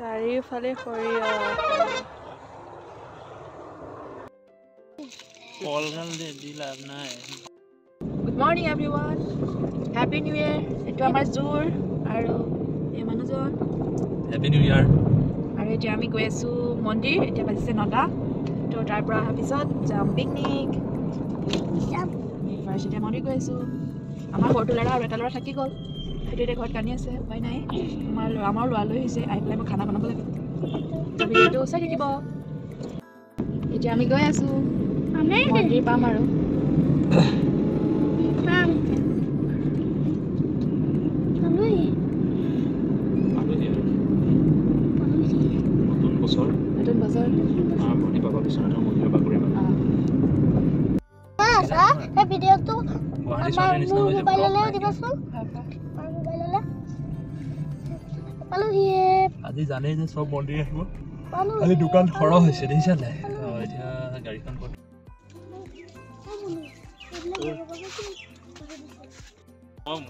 চাৰিওফালে সৰিয়হ Good morning everyone. Happy New Year. Etu amar Zur aru ei manujon. Happy New Year. Aru etia ami goi asu mondir etia basise 9ta. To tar pora aha pisot jam picnic. First etia mondir goi asu. Amar hotu lara aru eta lara thaki gol. Etu etia ghort kani ase bai nai. Amar loa loi hoise ai pelai mo khana banabo lage. To video to sai dibo. Etia ami goi asu. Mondir pam aru. Video tu mobile le dibasun mobile le palu hiye আজি জানে যে সব মন্দিৰ আহিব আজি দোকান খৰচ হৈছে দেখিছা নাই এতিয়া গাড়ীখন ক'ত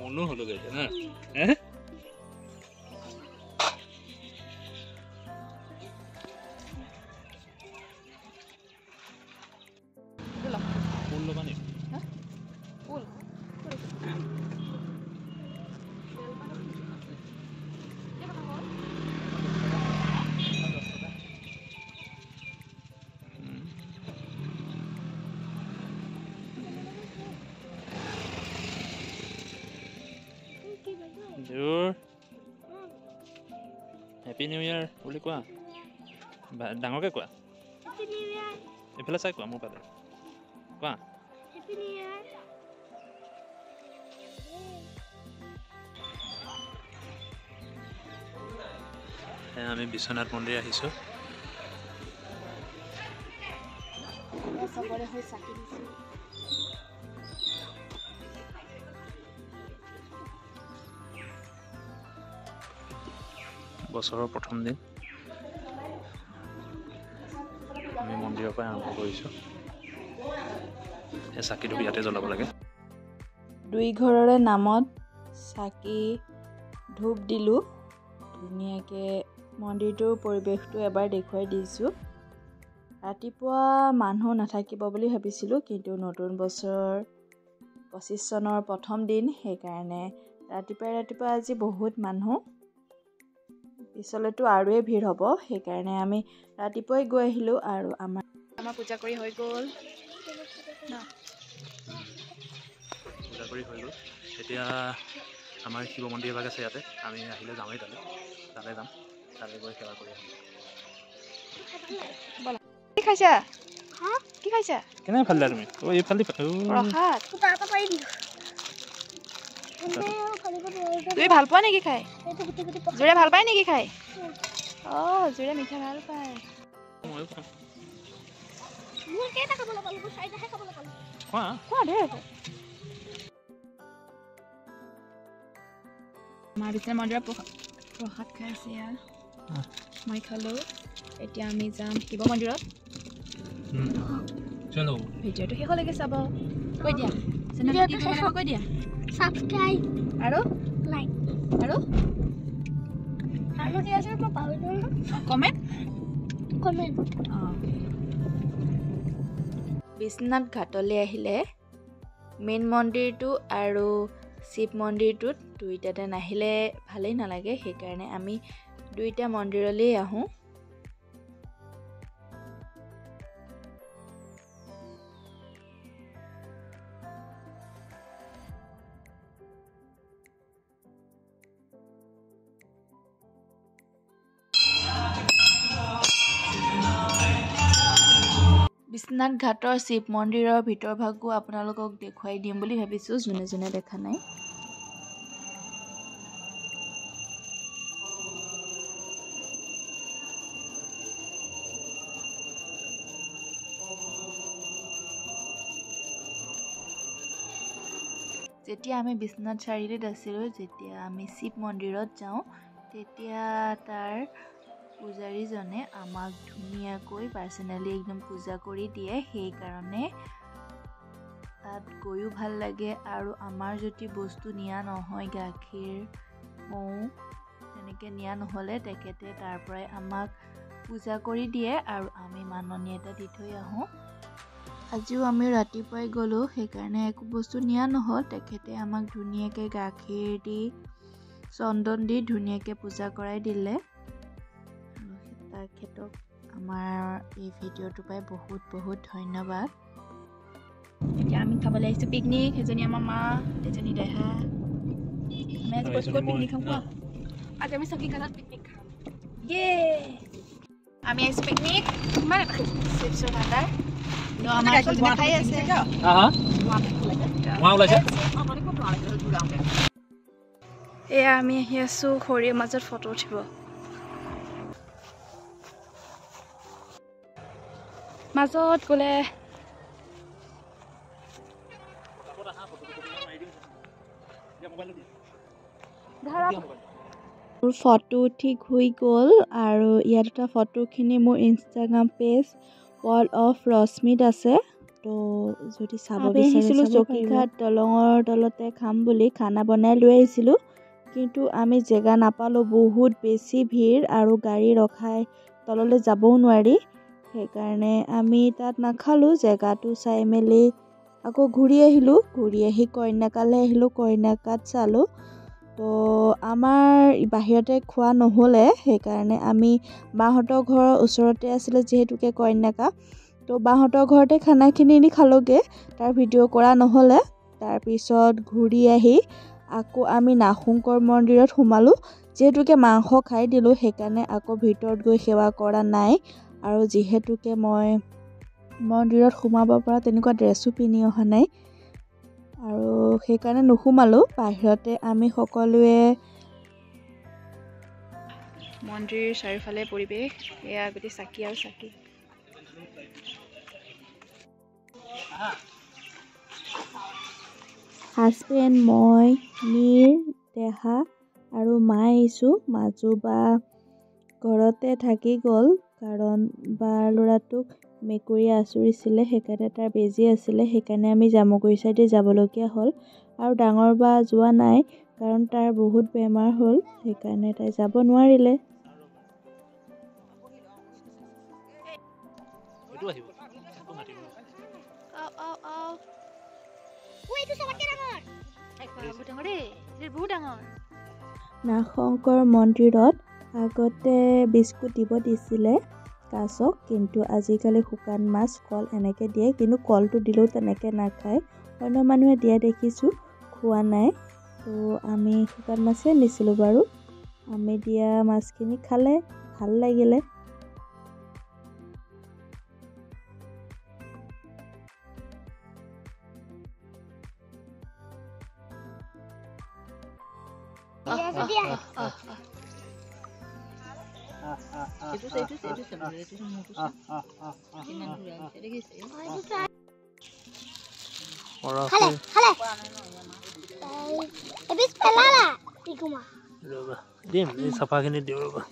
মনো হলো গৈছে না ফুল লবা নি ফুল Jur. Happy New Year. Boleh kuah? Dangor ke kuah? Happy New Year. Ipala saya kuah mau pada. Kuah? Happy New Year. আমি বিশ্বনাথ মন্দিৰ আহিছো সবৰে হৈ চাকি দিছো বছৰৰ প্ৰথম দিন আমি মন্দিৰৰ পৰা আৰম্ভ কৰিছো এই চাকিটো ইয়াতে জ্বলাব লাগে দুই ঘৰৰে নামত চাকি ধূপ দিলো ধুনীয়াকে মন্দিৰটোৰ পৰিৱেশটো এবাৰ দেখুৱাই দিছো ৰাতিপুৱা মানুহ নাথাকিব বুলি ভাবিছিলো কিন্তু নতুন বছৰ 25 চনৰ প্ৰথম দিন সেইকাৰণে ৰাতিপুৱা আজি বহুত মানুহ পিছলেতো আৰুৱে ভিৰ হ'ব সেইকাৰণে আমি ৰাতিপুৱাই গৈ আহিলো আৰু আমাৰ পূজা কৰি হৈ গ'ল পূজা কৰি হৈ গ'ল এতিয়া আমাৰ শিৱ মন্দিৰ ভাগ আছে ইয়াতে আমি আহিলে যামেই তালে যাম তালে গৈ সেৱা কৰি আহিম কি খাইছা কি খাইছা কেনে ফালিলা তুমি ও এই ফালি প্ৰসাদ Tata pai di. তুমি ভাল পোৱা নেকি খাই জুৰে ভাল পায় নেকি খাই জুৰে মিঠা ভাল পায় ময়ো খাম Mun kita kabul kabul saya dah kabul kabul. কোৱা দে আমাৰ বিষ্ণু মন্দিৰৰ প্ৰসাদ খাইছে ইয়াৰ মই খালো এতিয়া আমি যাম শিৱ মন্দিৰত চলো ভিডিঅ'টো শেষলৈকে চাব কৈ দিয়া চেনেলটো কি কৰিব কৈ দিয়া Subscribe. আৰু Like. আৰু Kalau dia sudah tahu itu. Comment Comment. Biswanath ঘাটলৈ আহিলে মেইন মন্দিৰটো আৰু শিৱ মন্দিৰটোত দুইটাতে নাহিলে ভালেই নালাগে সেইকাৰণে আমি দুইটা মন্দিৰলৈ আহোঁ বিশ্বনাথ ঘাটৰ শিৱ মন্দিৰৰ ভিতৰ ভাগো আপোনালোকক দেখুৱাই দিম বুলি ভাবিছোঁ যোনে যোনে দেখা নাই যেতিয়া আমি বিশ্বনাথ চাৰিআলিত আছিলোঁ যেতিয়া আমি শিৱ মন্দিৰত যাওঁ তেতিয়া তাৰ পূজাৰীজনে আমাক ধুনীয়াকৈ পাৰ্সোনালি একদম পূজা কৰি দিয়ে সেইকাৰণে তাত গৈও ভাল লাগে আৰু আমাৰ যদি বস্তু নিয়া নহয় গাখীৰ মৌ তেনেকৈ নিয়া নহ'লে তেখেতে তাৰ পৰাই আমাক পূজা কৰি দিয়ে আৰু আমি মাননি এটা দি থৈ আহোঁ। আজিও আমি ৰাতিপুৱাই গ'লোঁ, সেইকাৰণে একো বস্তু নিয়া নহ'ল। তেখেতে আমাক ধুনীয়াকৈ গাখীৰ দি চন্দন দি ধুনীয়াকৈ পূজা কৰাই দিলে। তেখেতক আমাৰ এই ভিডিঅ'টোৰ পৰাই বহুত বহুত ধন্যবাদ। এতিয়া আমি খাবলৈ আহিছোঁ পিকনিক। এজনী আমাৰ মা, এজনী দেহা। আমি আজি কৈছোঁ ক'ত পিকনিক খাম কোৱা? আজি আমি চকীঘাটত পিকনিক খাম। আমি আহিছোঁ পিকনিক। কিমান এটা চিপছৰ ভাণ্ডাৰ আমাৰ খাই আছে। এয়া আমি আহি আছোঁ খৰিৰ মাজত ফটো উঠিব। মাজত গ'লে মোৰ ফটো ঠিক হৈ গ'ল আৰু ইয়াত এটা ফটোখিনি মোৰ ইনষ্টাগ্ৰাম পেজ ৱৰ্ল্ড অফ ৰশ্মিত আছে। তো যদি চাব বিচাৰিছিলোঁ চকীঘাট দলঙৰ তলতে খাম বুলি খানা বনাই লৈ আহিছিলোঁ, কিন্তু আমি জেগা নাপালোঁ। বহুত বেছি ভিৰ আৰু গাড়ী ৰখাই তললৈ যাবও নোৱাৰি। সেইকাৰণে আমি তাত নাখালোঁ। জেগাটো চাই মেলি আকৌ ঘূৰি আহিলোঁ। ঘূৰি আহি কন্যাকালৈ আহিলোঁ, কন্যাকাত চালোঁ। তো আমাৰ বাহিৰতে খোৱা নহ'লে, সেইকাৰণে আমি বাহঁতৰ ঘৰৰ ওচৰতে আছিলে যিহেতুকে কন্যাকা, তো বাহঁতৰ ঘৰতে খানাখিনি খালোঁগৈ। তাৰ ভিডিঅ' কৰা নহ'লে। তাৰপিছত ঘূৰি আহি আকৌ আমি নাগশংকৰ মন্দিৰত সোমালোঁ। যিহেতুকে মাংস খাই দিলোঁ, সেইকাৰণে আকৌ ভিতৰত গৈ সেৱা কৰা নাই। আৰু যিহেতুকে মই মন্দিৰত সোমাব পৰা তেনেকুৱা ড্ৰেছো পিন্ধি অহা নাই আৰু সেইকাৰণে নোসোমালোঁ। বাহিৰতে আমি সকলোৱে মন্দিৰ চাৰিওফালে পৰিৱেশ, এয়া গোটেই চাকি আৰু চাকি। হাজবেণ্ড, মই, নীৰ, দেহা আৰু মা আহিছোঁ। মাজু বা ঘৰতে থাকি গ'ল, কাৰণ বাৰ ল'ৰাটোক মেকুৰীয়ে আঁচুৰিছিলে, সেইকাৰণে তাৰ বেজী আছিলে। সেইকাৰণে আমি জামুগুৰি চাইডে যাবলগীয়া হ'ল। আৰু ডাঙৰ বা যোৱা নাই, কাৰণ তাৰ বহুত বেমাৰ হ'ল, সেইকাৰণে তাই যাব নোৱাৰিলে। নাগশংকৰ মন্দিৰত আগতে বিস্কুট দিব দিছিলে কাছক, কিন্তু আজিকালি শুকান মাছ, কল এনেকৈ দিয়ে। কিন্তু কলটো দিলেও তেনেকৈ নাখায়। অন্য মানুহে দিয়া দেখিছোঁ, খোৱা নাই। তো আমি শুকান মাছেই নিছিলোঁ বাৰু। আমি দিয়া মাছখিনি খালে, ভাল লাগিলে। দিম এই চাফাখিনি দিওঁ ৰ'বা।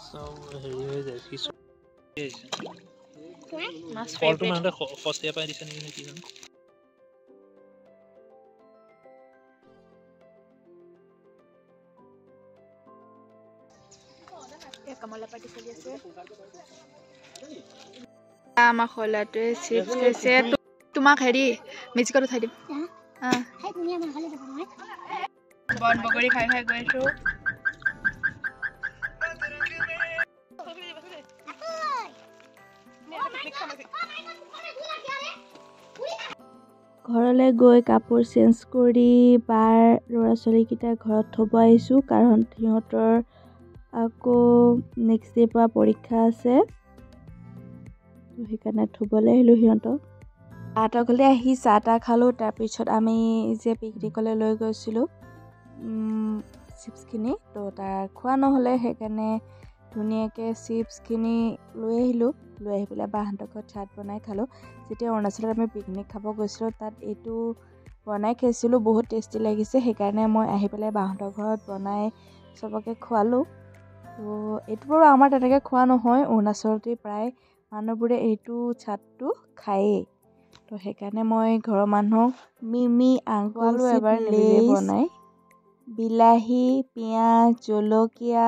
চব হেৰি হৈ যায়, কিছু ফলটো মানে সস্তীয়া পাই দিছে নেকি, কি জানো। কমলা পাৰ্টি চলি আছে। আমাৰ খোলাটোৱে চিপছ খাইছে। তোমাক হেৰি মিউজিকত উঠাই দিম। বন বগৰী খাই খাই গৈ আছোঁ। ঘৰলৈ গৈ কাপোৰ চেঞ্জ কৰি বাৰ ল'ৰা ছোৱালীকেইটা ঘৰত থ'ব আহিছোঁ, কাৰণ সিহঁতৰ আকৌ নেক্সট ডে'ৰ পৰা পৰীক্ষা আছে। সেইকাৰণে থ'বলৈ আহিলোঁ সিহঁতক। তাহাঁতৰ ঘৰলৈ আহি চাহ তাহ খালোঁ। তাৰপিছত আমি যে পিকনিকলৈ লৈ গৈছিলোঁ চিপছখিনি, তো তাৰ খোৱা নহ'লে, সেইকাৰণে ধুনীয়াকৈ চিপছখিনি লৈ আহিলোঁ। লৈ আহি পেলাই বাহঁতৰ ঘৰত চাট বনাই খালোঁ। যেতিয়া অৰুণাচলত আমি পিকনিক খাব গৈছিলোঁ, তাত এইটো বনাই খাইছিলোঁ, বহুত টেষ্টি লাগিছে। সেইকাৰণে মই আহি পেলাই বাহঁতৰ ঘৰত বনাই চবকে খোৱালোঁ। তো এইটো বাৰু আমাৰ তেনেকৈ খোৱা নহয়, অৰুণাচলতে প্ৰায় মানুহবোৰে এইটো চাটটো খায়েই। তো সেইকাৰণে মই ঘৰৰ মানুহক মিমি আংকুল এবাৰ নিজে বনাই বিলাহী পিঁয়াজ জলকীয়া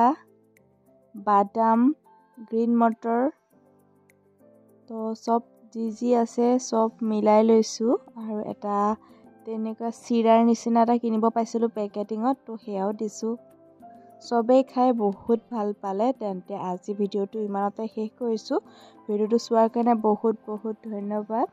বাদাম গ্ৰীণ মটৰ তো চব যি আছে চব মিলাই লৈছোঁ আৰু এটা তেনেকুৱা চিৰাৰ নিচিনা এটা কিনিব পাইছিলোঁ পেকেটিঙত তো সেয়াও দিছোঁ চবেই খাই বহুত ভাল পালে তেন্তে আজি ভিডিঅ'টো ইমানতে শেষ কৰিছোঁ ভিডিঅ'টো চোৱাৰ কাৰণে বহুত বহুত ধন্যবাদ